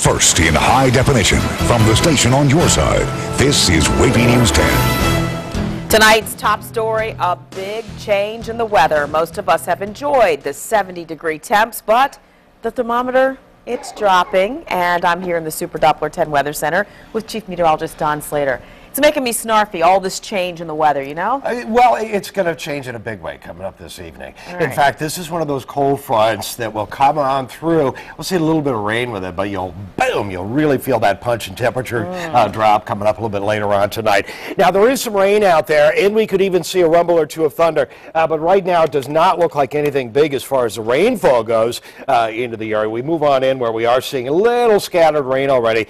First in high definition from the station on your side, this is WAVY News 10. Tonight's top story, a big change in the weather. Most of us have enjoyed the 70-degree temps, but the thermometer, it's dropping. And I'm here in the Super Doppler 10 Weather Center with Chief Meteorologist Don Slater. It's making me snarfy, all this change in the weather, you know? Well, it's going to change in a big way coming up this evening. In fact, this is one of those cold fronts that will come on through. We'll see a little bit of rain with it, but you'll really feel that punch in temperature drop coming up a little bit later on tonight. Now, there is some rain out there, and we could even see a rumble or two of thunder, but right now it does not look like anything big as far as the rainfall goes into the area. We move on in where we are seeing a little scattered rain already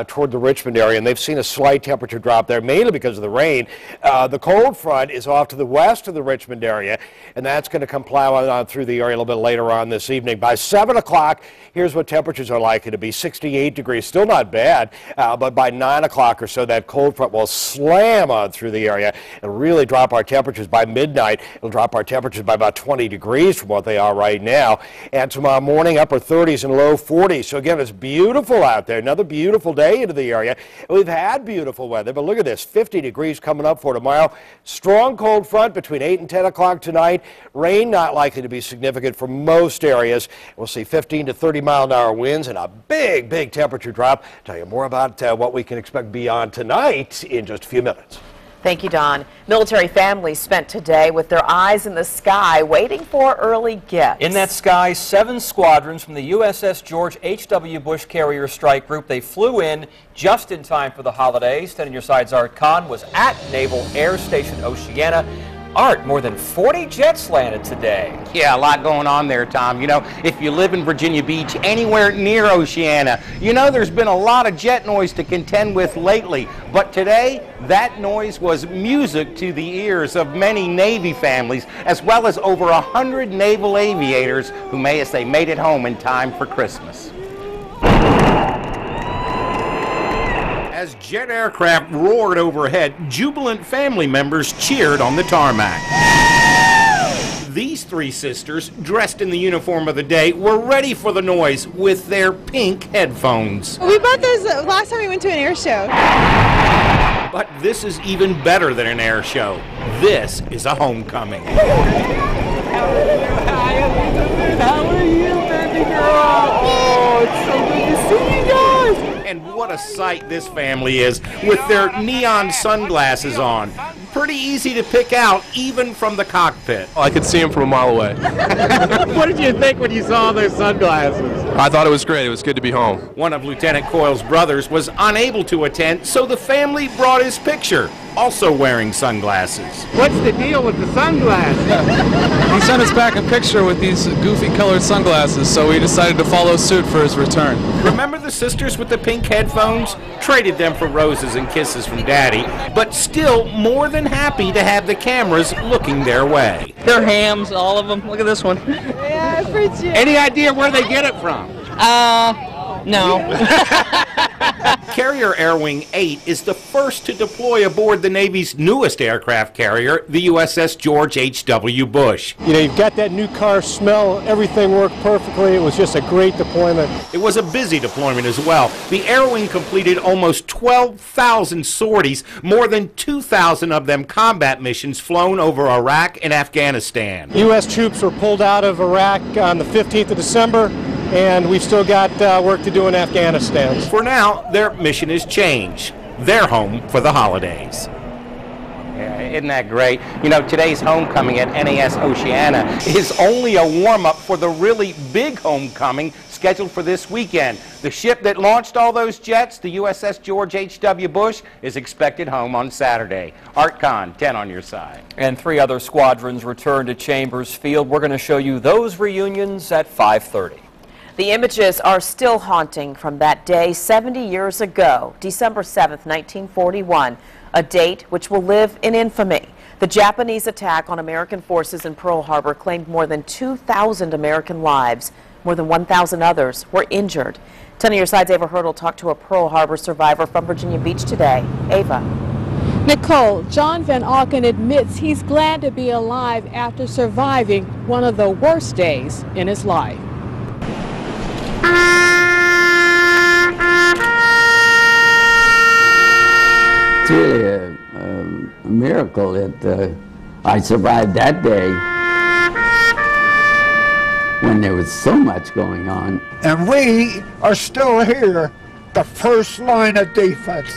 toward the Richmond area, and they've seen a slight temperature drop there, mainly because of the rain. The cold front is off to the west of the Richmond area, and that's going to come plowing on through the area a little bit later on this evening. By 7 o'clock, here's what temperatures are likely to be. 68 degrees, still not bad, but by 9 o'clock or so, that cold front will slam on through the area and really drop our temperatures by midnight. It'll drop our temperatures by about 20 degrees from what they are right now. And tomorrow morning, upper 30s and low 40s. So again, it's beautiful out there. Another beautiful day into the area. We've had beautiful weather, but look at this. 50 degrees coming up for tomorrow. Strong cold front between 8 and 10 o'clock tonight. Rain not likely to be significant for most areas. We'll see 15 to 30-mile-an-hour winds and a big temperature drop. Tell you more about what we can expect beyond tonight in just a few minutes. Thank you, Don. Military families spent today with their eyes in the sky waiting for early gifts. In that sky, 7 squadrons from the USS George H.W. Bush Carrier Strike Group. They flew in just in time for the holidays. 10 on your side's Art Kahn was at Naval Air Station Oceana. Art, more than 40 jets landed today. Yeah, a lot going on there, Tom. You know, if you live in Virginia Beach, anywhere near Oceana, you know there's been a lot of jet noise to contend with lately. But today, that noise was music to the ears of many Navy families, as well as over 100 naval aviators who may say made it home in time for Christmas. As jet aircraft roared overhead, jubilant family members cheered on the tarmac. These 3 sisters, dressed in the uniform of the day, were ready for the noise with their pink headphones. We bought those last time we went to an air show. But this is even better than an air show. This is a homecoming. How are you, baby girl? Oh, it's so good to see you guys. And what a sight this family is with their neon sunglasses on. Pretty easy to pick out even from the cockpit. I could see them from a mile away. What did you think when you saw those sunglasses? I thought it was great. It was good to be home. One of Lieutenant Coyle's brothers was unable to attend, so the family brought his picture, also wearing sunglasses. What's the deal with the sunglasses? He sent us back a picture with these goofy colored sunglasses, so we decided to follow suit for his return. Remember the sisters with the pink headphones? Traded them for roses and kisses from Daddy, but still more than happy to have the cameras looking their way. They're hams, all of them. Look at this one. Yeah, pretty. Any idea where they get it from? No. Carrier Air Wing 8 is the first to deploy aboard the Navy's newest aircraft carrier, the USS George H.W. Bush. You know, you've got that new car smell. Everything worked perfectly. It was just a great deployment. It was a busy deployment as well. The Air Wing completed almost 12,000 sorties, more than 2,000 of them combat missions flown over Iraq and Afghanistan. U.S. troops were pulled out of Iraq on the 15th of December, and we've still got work to do in Afghanistan. For now, their mission has changed. They're home for the holidays. Yeah, isn't that great? You know, today's homecoming at NAS Oceana is only a warm-up for the really big homecoming scheduled for this weekend. The ship that launched all those jets, the USS George H.W. Bush, is expected home on Saturday. Art Kahn, 10 on your side. And 3 other squadrons return to Chambers Field. We're going to show you those reunions at 5:30. The images are still haunting from that day 70 years ago, December 7th, 1941, a date which will live in infamy. The Japanese attack on American forces in Pearl Harbor claimed more than 2,000 American lives. More than 1,000 others were injured. 10 on your side's Ava Hurdle talked to a Pearl Harbor survivor from Virginia Beach today. Ava. Nicole, John Van Auken admits he's glad to be alive after surviving one of the worst days in his life. miracle that I survived that day when there was so much going on. And we are still here, the first line of defense.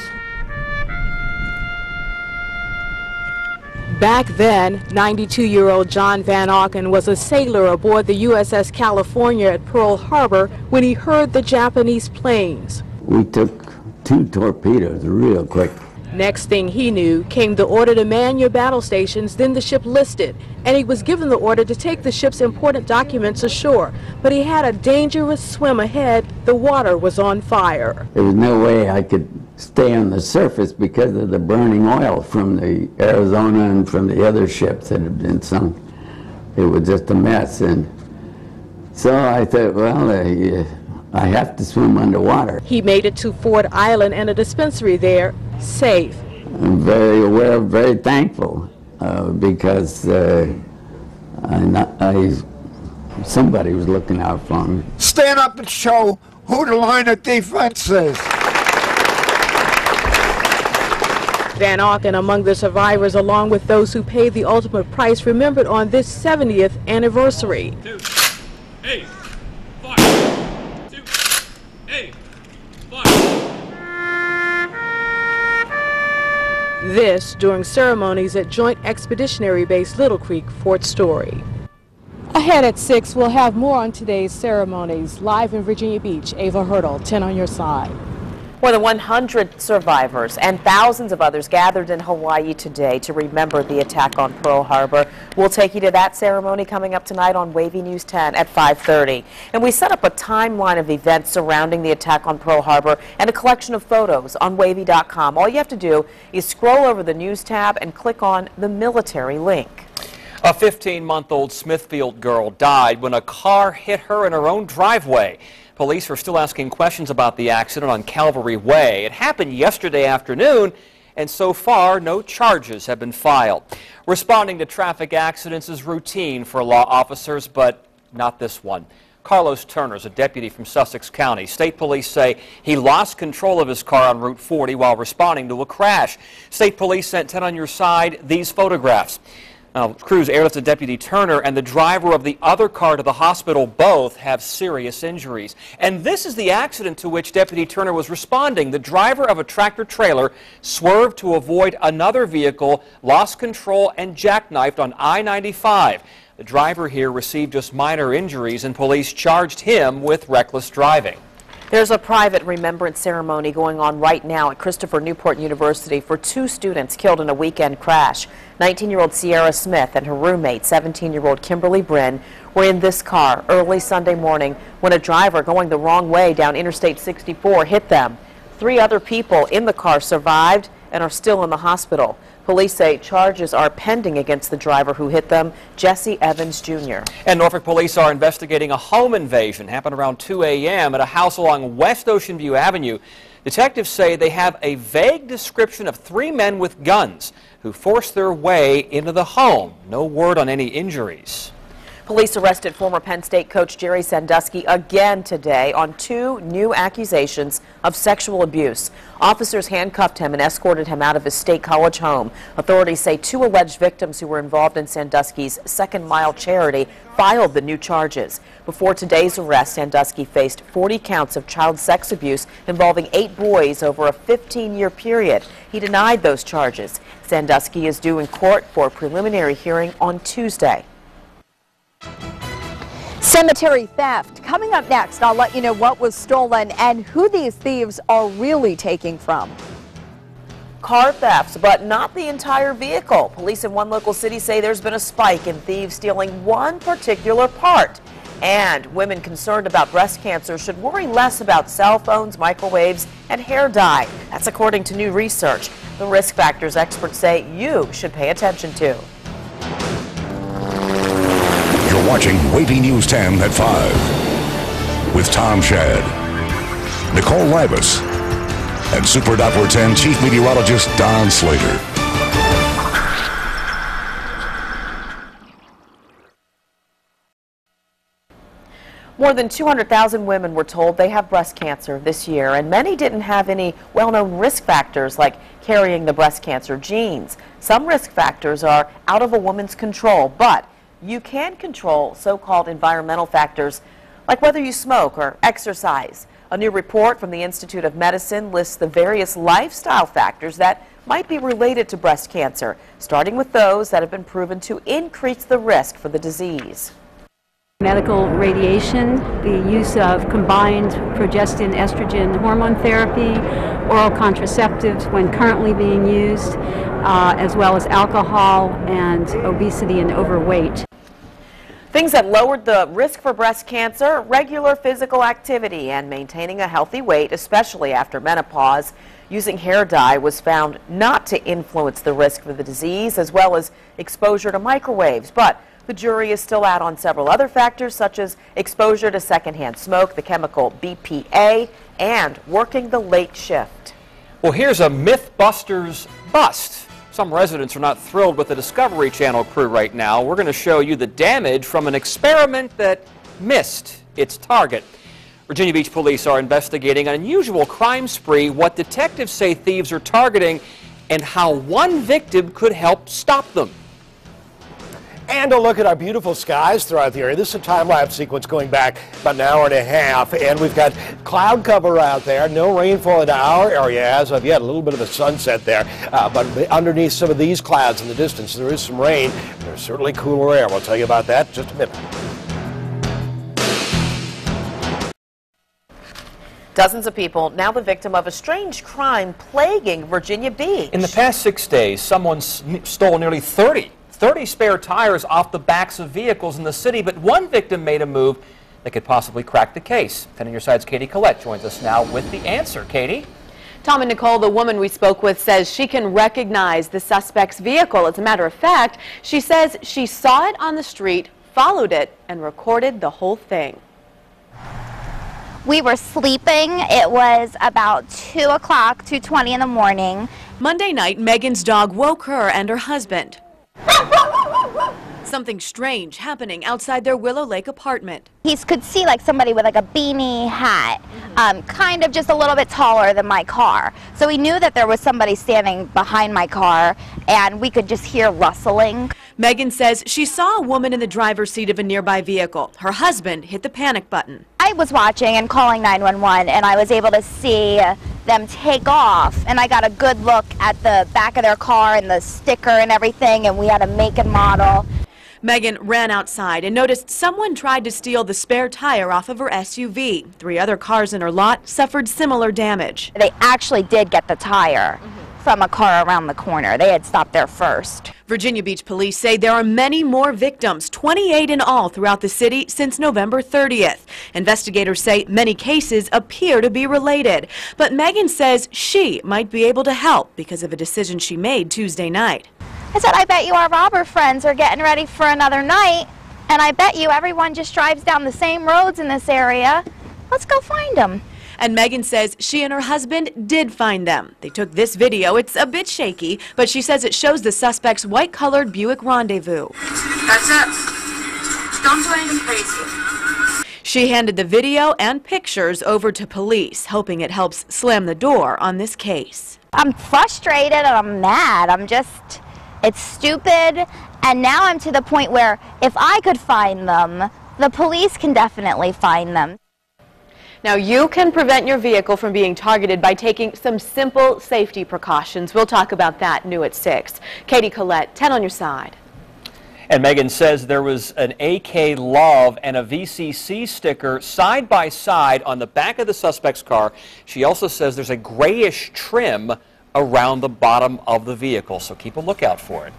Back then, 92-year-old John Van Auken was a sailor aboard the USS California at Pearl Harbor when he heard the Japanese planes. We took 2 torpedoes real quick. Next thing he knew came the order to man your battle stations, then the ship listed, and he was given the order to take the ship's important documents ashore. But he had a dangerous swim ahead. The water was on fire. There was no way I could stay on the surface because of the burning oil from the Arizona and from the other ships that had been sunk. It was just a mess, and so I thought, well, I have to swim underwater. He made it to Ford Island and a dispensary there, safe. I'm very aware, very thankful, because somebody was looking out for me. Stand up and show who the line of defense is. Van Auken, among the survivors, along with those who paid the ultimate price, remembered on this 70th anniversary. 2, 8, 5. 2, 8, 5. This during ceremonies at Joint Expeditionary Base Little Creek, Fort Story. Ahead at 6, we'll have more on today's ceremonies. Live in Virginia Beach, Ava Hurdle, 10 on your side. More than 100 survivors and thousands of others gathered in Hawaii today to remember the attack on Pearl Harbor. We'll take you to that ceremony coming up tonight on WAVY News 10 at 5:30. And we set up a timeline of events surrounding the attack on Pearl Harbor and a collection of photos on WAVY.com. All you have to do is scroll over the news tab and click on the military link. A 15-month-old Smithfield girl died when a car hit her in her own driveway. Police are still asking questions about the accident on Calvary Way. It happened yesterday afternoon, and so far, no charges have been filed. Responding to traffic accidents is routine for law officers, but not this one. Carlos Turner is a deputy from Sussex County. State police say he lost control of his car on Route 40 while responding to a crash. State police sent 10 on your side these photographs. Crews airlifted Deputy Turner and the driver of the other car to the hospital. Both have serious injuries. And this is the accident to which Deputy Turner was responding. The driver of a tractor-trailer swerved to avoid another vehicle, lost control, and jackknifed on I-95. The driver here received just minor injuries, and police charged him with reckless driving. There's a private remembrance ceremony going on right now at Christopher Newport University for 2 students killed in a weekend crash. 19-year-old Sierra Smith and her roommate, 17-year-old Kimberly Bryn, were in this car early Sunday morning when a driver going the wrong way down Interstate 64 hit them. 3 other people in the car survived and are still in the hospital. Police say charges are pending against the driver who hit them, Jesse Evans Jr. And Norfolk police are investigating a home invasion. Happened around 2 a.m. at a house along West Ocean View Avenue. Detectives say they have a vague description of 3 men with guns who forced their way into the home. No word on any injuries. Police arrested former Penn State coach Jerry Sandusky again today on 2 new accusations of sexual abuse. Officers handcuffed him and escorted him out of his State College home. Authorities say 2 alleged victims who were involved in Sandusky's Second Mile charity filed the new charges. Before today's arrest, Sandusky faced 40 counts of child sex abuse involving 8 boys over a 15-year period. He denied those charges. Sandusky is due in court for a preliminary hearing on Tuesday. Cemetery theft. Coming up next, I'll let you know what was stolen and who these thieves are really taking from. Car thefts, but not the entire vehicle. Police in one local city say there's been a spike in thieves stealing one particular part. And women concerned about breast cancer should worry less about cell phones, microwaves, and hair dye. That's according to new research. The risk factors experts say you should pay attention to. You're watching WAVY News 10 at 5 with Tom Shad, Nicole Ribas, and Super Doppler 10 Chief Meteorologist Don Slater. More than 200,000 women were told they have breast cancer this year, and many didn't have any well-known risk factors like carrying the breast cancer genes. Some risk factors are out of a woman's control, but you can control so-called environmental factors like whether you smoke or exercise. A new report from the Institute of Medicine lists the various lifestyle factors that might be related to breast cancer, starting with those that have been proven to increase the risk for the disease. Medical radiation, the use of combined progestin-estrogen hormone therapy, oral contraceptives when currently being used, as well as alcohol and obesity and overweight. Things that lowered the risk for breast cancer: regular physical activity and maintaining a healthy weight, especially after menopause. Using hair dye was found not to influence the risk for the disease, as well as exposure to microwaves. But the jury is still out on several other factors, such as exposure to secondhand smoke, the chemical BPA, and working the late shift. Well, here's a Mythbusters bust. Some residents are not thrilled with the Discovery Channel crew right now. We're going to show you the damage from an experiment that missed its target. Virginia Beach police are investigating an unusual crime spree, what detectives say thieves are targeting, and how one victim could help stop them. And a look at our beautiful skies throughout the area. This is a time-lapse sequence going back about an hour and a half, and we've got cloud cover out there. No rainfall in our area as of yet. A little bit of a sunset there, but underneath some of these clouds in the distance, there is some rain. There's certainly cooler air. We'll tell you about that in just a minute. Dozens of people now the victim of a strange crime plaguing Virginia Beach. In the past 6 days, someone stole nearly 30 spare tires off the backs of vehicles in the city, but one victim made a move that could possibly crack the case. 10 on your side's Katie Collette joins us now with the answer. Katie? Tom and Nicole, the woman we spoke with says she can recognize the suspect's vehicle. As a matter of fact, she says she saw it on the street, followed it, and recorded the whole thing. We were sleeping. It was about 2 o'clock, 2:20 in the morning. Monday night, Megan's dog woke her and her husband. Something strange happening outside their Willow Lake apartment. He could see like somebody with like a beanie hat, kind of just a little bit taller than my car. So he knew that there was somebody standing behind my car, and we could just hear rustling. Megan says she saw a woman in the driver's seat of a nearby vehicle. Her husband hit the panic button. I was watching and calling 911, and I was able to see them take off, and I got a good look at the back of their car and the sticker and everything, and we had a make and model. Megan ran outside and noticed someone tried to steal the spare tire off of her SUV. 3 other cars in her lot suffered similar damage. They actually did get the tire from a car around the corner. They had stopped there first. Virginia Beach police say there are many more victims, 28 in all throughout the city since November 30th. Investigators say many cases appear to be related. But Megan says she might be able to help because of a decision she made Tuesday night. I said, I bet you our robber friends are getting ready for another night, and I bet you everyone just drives down the same roads in this area. Let's go find them. And Megan says she and her husband did find them. They took this video. It's a bit shaky, but she says it shows the suspect's white-colored Buick Rendezvous. That's it. Don't do anything crazy. She handed the video and pictures over to police, hoping it helps slam the door on this case. I'm frustrated and I'm mad. It's stupid, and now I'm to the point where if I could find them, the police can definitely find them. Now, you can prevent your vehicle from being targeted by taking some simple safety precautions. We'll talk about that new at 6. Katie Collette, 10 on your side. And Megan says there was an AK Love and a VCC sticker side by side on the back of the suspect's car. She also says there's a grayish trim around the bottom of the vehicle, so keep a lookout for it.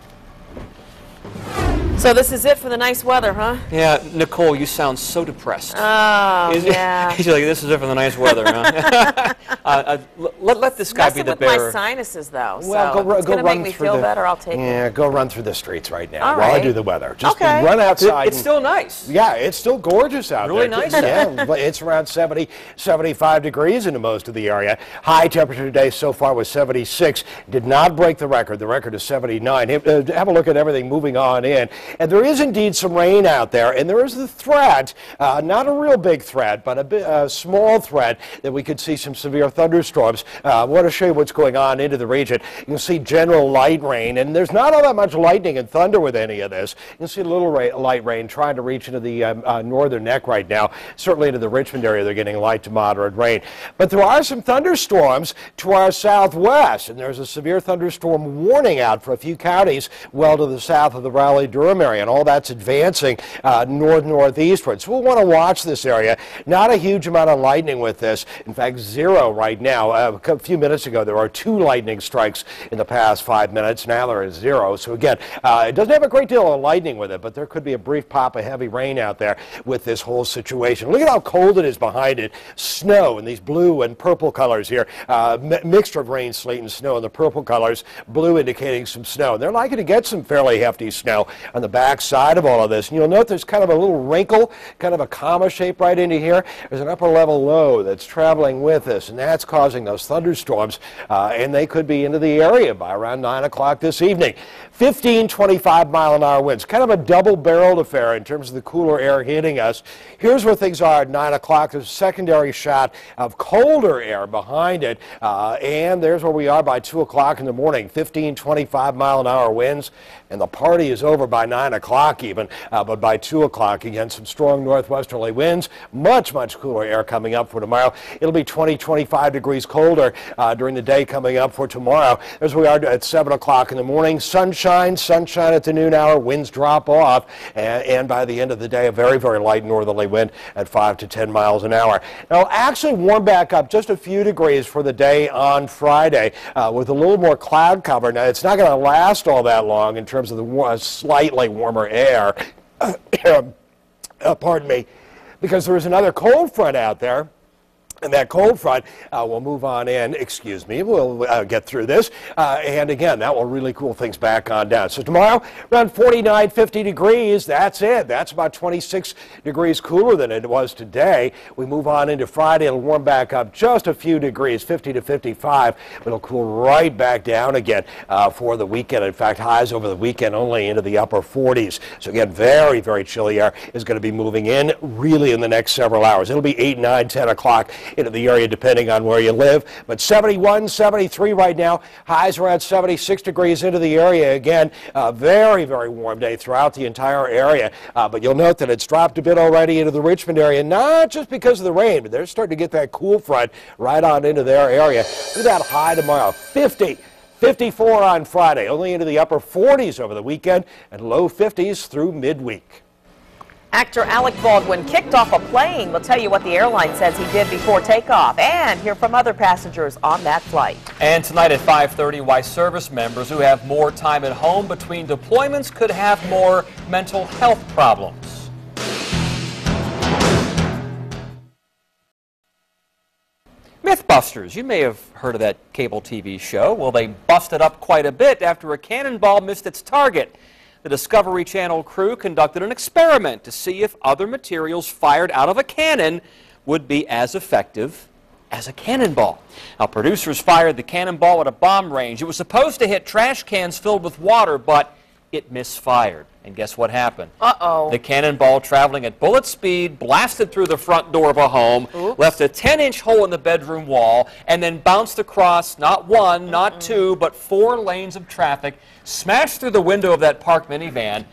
So this is it for the nice weather, huh? Yeah, Nicole, you sound so depressed. Oh, yeah. She's like, this is it for the nice weather, huh? Let this guy be the bearer. With my sinuses, though. Well, so it's going to make me feel better. I'll take it. Yeah, go run through the streets right now All while right. I do the weather. Just run outside. It's still nice. Yeah, it's still gorgeous out there. Really nice. Yeah, it's around 70, 75 degrees into most of the area. High temperature today so far was 76. Did not break the record. The record is 79. Have a look at everything moving on in. And there is indeed some rain out there, and there is the threat, not a real big threat, but a small threat that we could see some severe thunderstorms. I want to show you what's going on into the region. You can see general light rain, and there's not all that much lightning and thunder with any of this. You can see a little light rain trying to reach into the northern neck right now. Certainly into the Richmond area, they're getting light to moderate rain. But there are some thunderstorms to our southwest, and there's a severe thunderstorm warning out for a few counties well to the south of the Raleigh-Durham area, and all that's advancing northeastward. So we'll want to watch this area. Not a huge amount of lightning with this. In fact, zero right now. A few minutes ago, there are 2 lightning strikes in the past 5 minutes. Now there is 0. So again, it doesn't have a great deal of lightning with it, but there could be a brief pop of heavy rain out there with this whole situation. Look at how cold it is behind it. Snow in these blue and purple colors here. Mixture of rain, sleet, and snow in the purple colors. Blue indicating some snow. They're likely to get some fairly hefty snow on the back side of all of this. And you'll note there's kind of a little wrinkle, kind of a comma shape right into here. There's an upper level low that's traveling with us, and that's causing those thunderstorms, and they could be into the area by around 9 o'clock this evening. 15, 25-mile-an-hour winds. Kind of a double-barreled affair in terms of the cooler air hitting us. Here's where things are at 9 o'clock. There's a secondary shot of colder air behind it, and there's where we are by 2 o'clock in the morning. 15, 25-mile-an-hour winds, and the party is over by 9 o'clock even, but by 2 o'clock, again, some strong northwesterly winds. Much cooler air coming up for tomorrow. It'll be 20, 25 degrees colder during the day coming up for tomorrow. As we are at 7 o'clock in the morning, sunshine at the noon hour, winds drop off, and by the end of the day, a very light northerly wind at 5 to 10 miles an hour. Now, it'll actually warm back up just a few degrees for the day on Friday with a little more cloud cover. Now, it's not going to last all that long in terms of the slightly warmer air. Pardon me. Because there is another cold front out there. And that cold front will move on in, excuse me, we'll get through this. And again, that will really cool things back on down. So tomorrow, around 49, 50 degrees, that's it. That's about 26 degrees cooler than it was today. We move on into Friday, it'll warm back up just a few degrees, 50 to 55. It'll cool right back down again for the weekend. In fact, highs over the weekend only into the upper 40s. So again, very chilly air is going to be moving in really in the next several hours. It'll be 8, 9, 10 o'clock into the area depending on where you live. But 71, 73 right now. Highs around 76 degrees into the area. Again, very warm day throughout the entire area. But you'll note that it's dropped a bit already into the Richmond area, not just because of the rain, but they're starting to get that cool front right on into their area. Look at that high tomorrow, 50. 54 on Friday, only into the upper 40s over the weekend, and low 50s through midweek. Actor Alec Baldwin kicked off a plane. We'll tell you what the airline says he did before takeoff and hear from other passengers on that flight. And tonight at 5:30, why service members who have more time at home between deployments could have more mental health problems. Mythbusters. You may have heard of that cable TV show. Well, they busted up quite a bit after a cannonball missed its target. The Discovery Channel crew conducted an experiment to see if other materials fired out of a cannon would be as effective as a cannonball. Now, producers fired the cannonball at a bomb range. It was supposed to hit trash cans filled with water, but it misfired. And guess what happened? Uh-oh. The cannonball, traveling at bullet speed, blasted through the front door of a home, left a 10-inch hole in the bedroom wall, and then bounced across not one, not two, but 4 lanes of traffic, smashed through the window of that parked minivan.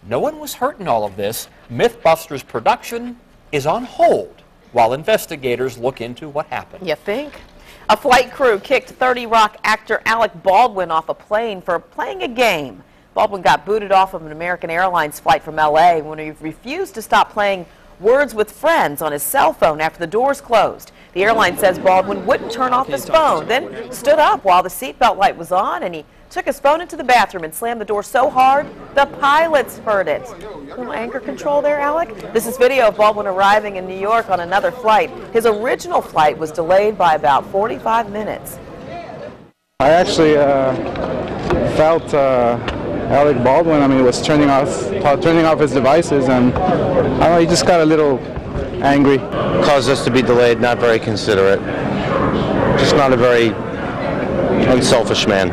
No one was hurt in all of this. Mythbusters production is on hold while investigators look into what happened. You think? A flight crew kicked 30 Rock actor Alec Baldwin off a plane for playing a game. Baldwin got booted off of an American Airlines flight from L.A. when he refused to stop playing Words with Friends on his cell phone after the doors closed. The airline says Baldwin wouldn't turn off his phone, then stood up while the seatbelt light was on, and he took his phone into the bathroom and slammed the door so hard the pilots heard it. Little anger control there, Alec? This is video of Baldwin arriving in New York on another flight. His original flight was delayed by about 45 minutes. I actually felt Alec Baldwin, I mean, was turning off his devices, and I don't know, he just got a little angry. Caused us to be delayed, not very considerate. Just not a very unselfish man.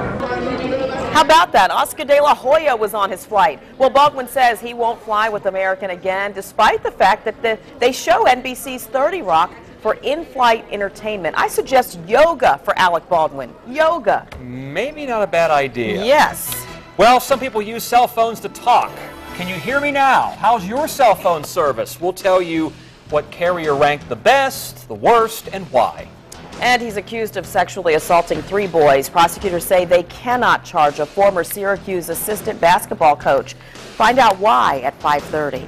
How about that? Oscar de la Hoya was on his flight. Well, Baldwin says he won't fly with American again, despite the fact that they show NBC's 30 Rock for in-flight entertainment. I suggest yoga for Alec Baldwin. Yoga. Maybe not a bad idea. Yes. Well, some people use cell phones to talk. Can you hear me now? How's your cell phone service? We'll tell you what carrier ranked the best, the worst, and why. And he's accused of sexually assaulting 3 boys. Prosecutors say they cannot charge a former Syracuse assistant basketball coach. Find out why at 5:30.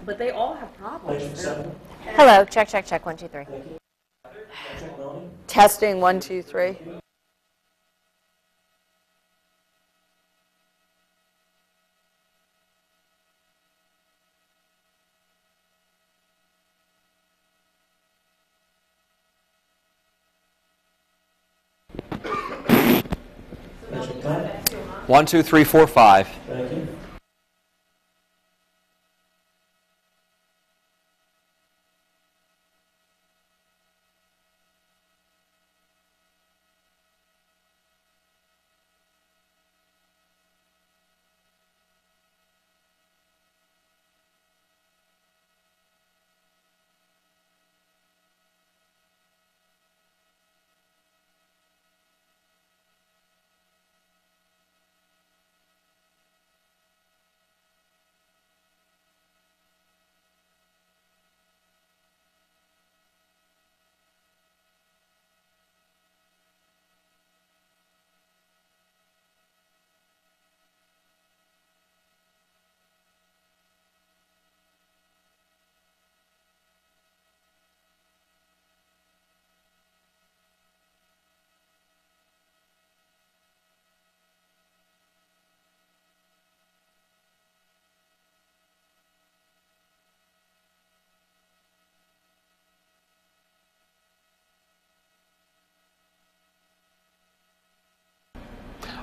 But they all have problems. Hello, check, 1, 2, 3. Testing, 1, 2, 3. One, 2, 3, 4, 5. Thank you.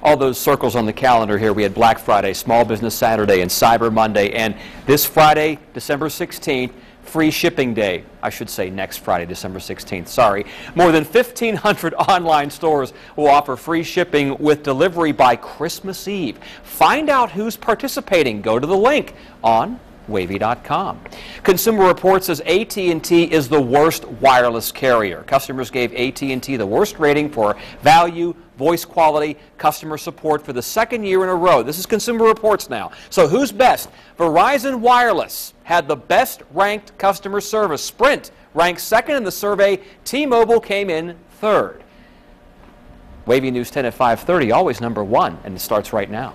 All those circles on the calendar here. We had Black Friday, Small Business Saturday, and Cyber Monday. And this Friday, December 16th, free shipping day. I should say next Friday, December 16th. Sorry. More than 1,500 online stores will offer free shipping with delivery by Christmas Eve. Find out who's participating. Go to the link on WAVY.com. Consumer Reports says AT&T is the worst wireless carrier. Customers gave AT&T the worst rating for value, voice quality, customer support for the 2nd year in a row. This is Consumer Reports now. So who's best? Verizon Wireless had the best ranked customer service. Sprint ranked 2nd in the survey. T-Mobile came in 3rd. WAVY News 10 at 5:30, always number 1, and it starts right now.